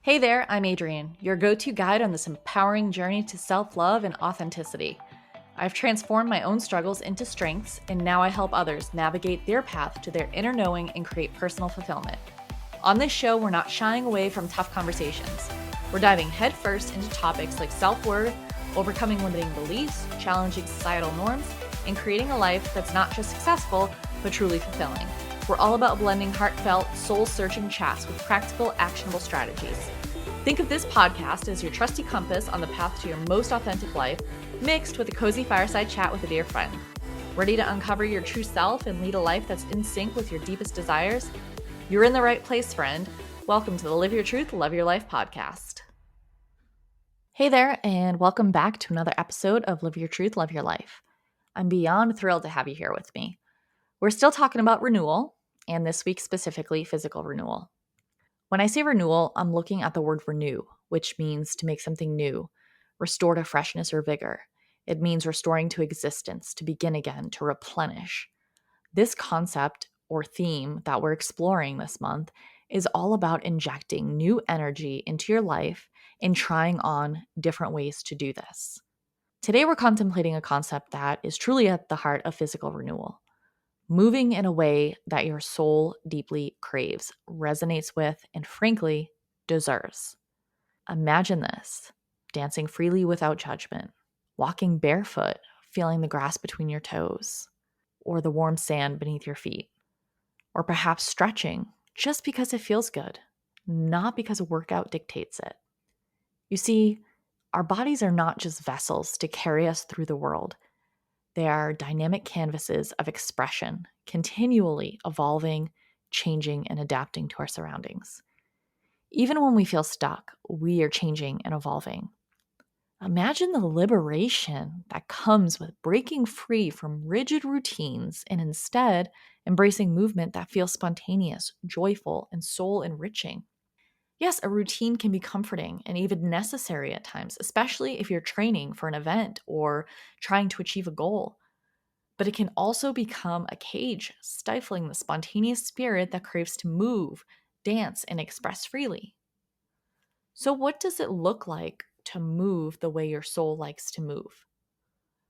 Hey there, I'm Adrienne, your go-to guide on this empowering journey to self-love and authenticity. I've transformed my own struggles into strengths, and now I help others navigate their path to their inner knowing and create personal fulfillment. On this show, we're not shying away from tough conversations. We're diving headfirst into topics like self-worth, overcoming limiting beliefs, challenging societal norms, and creating a life that's not just successful, but truly fulfilling. We're all about blending heartfelt, soul-searching chats with practical, actionable strategies. Think of this podcast as your trusty compass on the path to your most authentic life, mixed with a cozy fireside chat with a dear friend. Ready to uncover your true self and lead a life that's in sync with your deepest desires? You're in the right place, friend. Welcome to the Live Your Truth, Love Your Life podcast. Hey there, and welcome back to another episode of Live Your Truth, Love Your Life. I'm beyond thrilled to have you here with me. We're still talking about renewal, and this week specifically, physical renewal. When I say renewal, I'm looking at the word renew, which means to make something new, restore to freshness or vigor. It means restoring to existence, to begin again, to replenish. This concept or theme that we're exploring this month is all about injecting new energy into your life and trying on different ways to do this. Today, we're contemplating a concept that is truly at the heart of physical renewal. Moving in a way that your soul deeply craves, resonates with, and frankly, deserves. Imagine this: dancing freely without judgment, walking barefoot, feeling the grass between your toes, or the warm sand beneath your feet, or perhaps stretching just because it feels good, not because a workout dictates it. You see, our bodies are not just vessels to carry us through the world. They are dynamic canvases of expression, continually evolving, changing, and adapting to our surroundings. Even when we feel stuck, we are changing and evolving. Imagine the liberation that comes with breaking free from rigid routines and instead embracing movement that feels spontaneous, joyful, and soul enriching. Yes, a routine can be comforting and even necessary at times, especially if you're training for an event or trying to achieve a goal. But it can also become a cage, stifling the spontaneous spirit that craves to move, dance, and express freely. So, what does it look like to move the way your soul likes to move?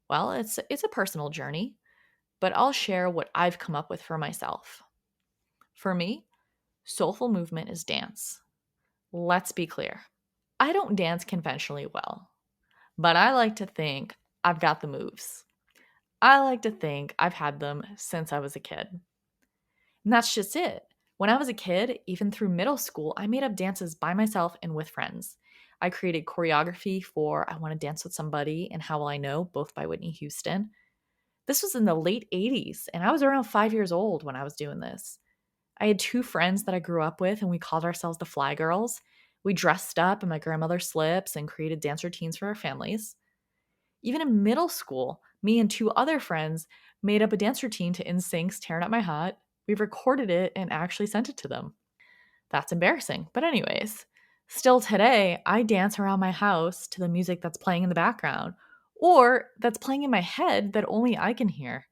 Well, it's a personal journey, but I'll share what I've come up with for myself. For me, soulful movement is dance. Let's be clear. I don't dance conventionally well, but I like to think I've got the moves. I like to think I've had them since I was a kid. And that's just it. When I was a kid, even through middle school, I made up dances by myself and with friends. I created choreography for I Want to Dance with Somebody and How Will I Know, both by Whitney Houston. This was in the late 80s, and I was around 5 years old when I was doing this. I had two friends that I grew up with, and we called ourselves the Fly Girls. We dressed up in my grandmother's slips and created dance routines for our families. Even in middle school, me and two other friends made up a dance routine to NSYNC's Tearing Up My Heart. We recorded it and actually sent it to them. That's embarrassing. But, anyways, still today, I dance around my house to the music that's playing in the background or that's playing in my head that only I can hear.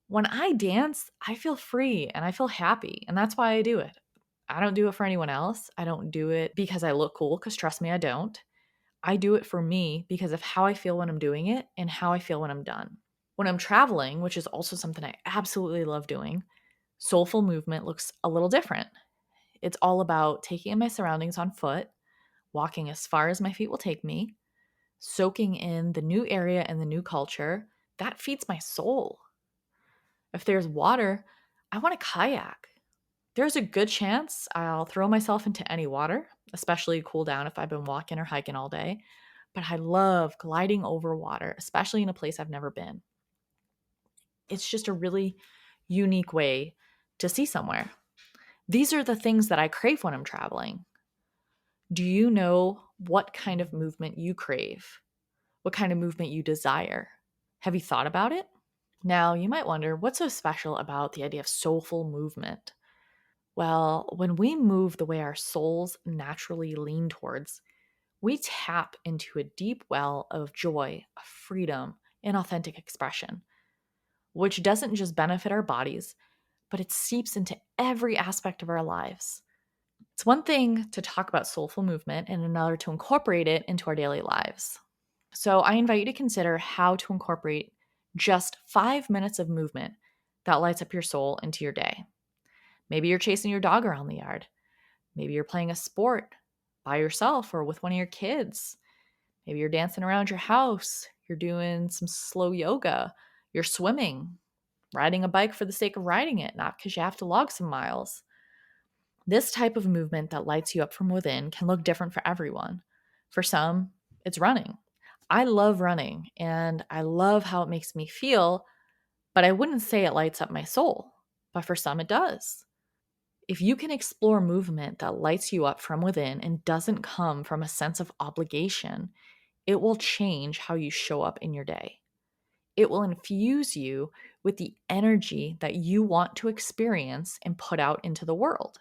When I dance, I feel free and I feel happy, and that's why I do it. I don't do it for anyone else. I don't do it because I look cool, because trust me, I don't. I do it for me because of how I feel when I'm doing it and how I feel when I'm done. When I'm traveling, which is also something I absolutely love doing, soulful movement looks a little different. It's all about taking in my surroundings on foot, walking as far as my feet will take me, soaking in the new area and the new culture. That feeds my soul. If there's water, I want to kayak. There's a good chance I'll throw myself into any water, especially cool down if I've been walking or hiking all day. But I love gliding over water, especially in a place I've never been. It's just a really unique way to see somewhere. These are the things that I crave when I'm traveling. Do you know what kind of movement you crave? What kind of movement you desire? Have you thought about it? Now, you might wonder, what's so special about the idea of soulful movement? Well, when we move the way our souls naturally lean towards, we tap into a deep well of joy, of freedom, and authentic expression, which doesn't just benefit our bodies, but it seeps into every aspect of our lives. It's one thing to talk about soulful movement and another to incorporate it into our daily lives. So I invite you to consider how to incorporate just 5 minutes of movement that lights up your soul into your day. Maybe you're chasing your dog around the yard. Maybe you're playing a sport by yourself or with one of your kids. Maybe you're dancing around your house. You're doing some slow yoga. You're swimming, riding a bike for the sake of riding it, not because you have to log some miles. This type of movement that lights you up from within can look different for everyone. For some, it's running. I love running and I love how it makes me feel, but I wouldn't say it lights up my soul. But for some, it does. If you can explore movement that lights you up from within and doesn't come from a sense of obligation, it will change how you show up in your day. It will infuse you with the energy that you want to experience and put out into the world.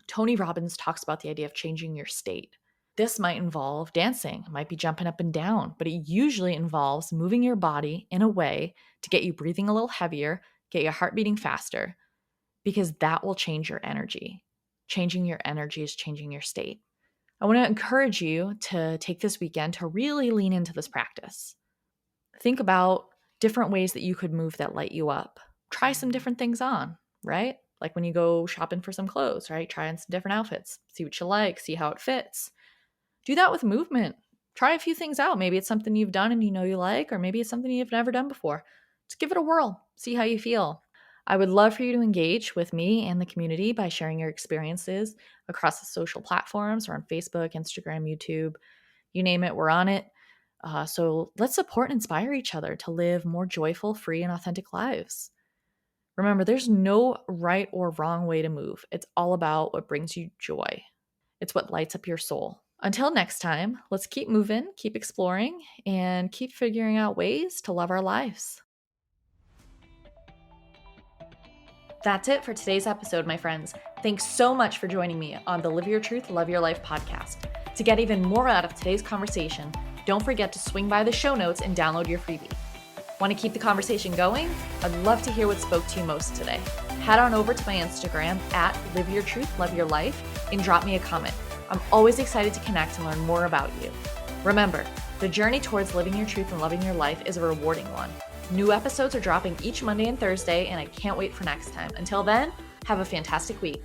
Tony Robbins talks about the idea of changing your state. This might involve dancing, it might be jumping up and down, but it usually involves moving your body in a way to get you breathing a little heavier, get your heart beating faster, because that will change your energy. Changing your energy is changing your state. I want to encourage you to take this weekend to really lean into this practice. Think about different ways that you could move that light you up. Try some different things on, right? Like when you go shopping for some clothes, right? Try on some different outfits, see what you like, see how it fits. Do that with movement. Try a few things out. Maybe it's something you've done and you know you like, or maybe it's something you've never done before. Just give it a whirl. See how you feel. I would love for you to engage with me and the community by sharing your experiences across the social platforms or on Facebook, Instagram, YouTube. You name it, we're on it. So let's support and inspire each other to live more joyful, free, and authentic lives. Remember, there's no right or wrong way to move. It's all about what brings you joy. It's what lights up your soul. Until next time, let's keep moving, keep exploring, and keep figuring out ways to love our lives. That's it for today's episode, my friends. Thanks so much for joining me on the Live Your Truth, Love Your Life podcast. To get even more out of today's conversation, don't forget to swing by the show notes and download your freebie. Want to keep the conversation going? I'd love to hear what spoke to you most today. Head on over to my Instagram at Live Your Truth, Love Your Life and drop me a comment. I'm always excited to connect and learn more about you. Remember, the journey towards living your truth and loving your life is a rewarding one. New episodes are dropping each Monday and Thursday, and I can't wait for next time. Until then, have a fantastic week.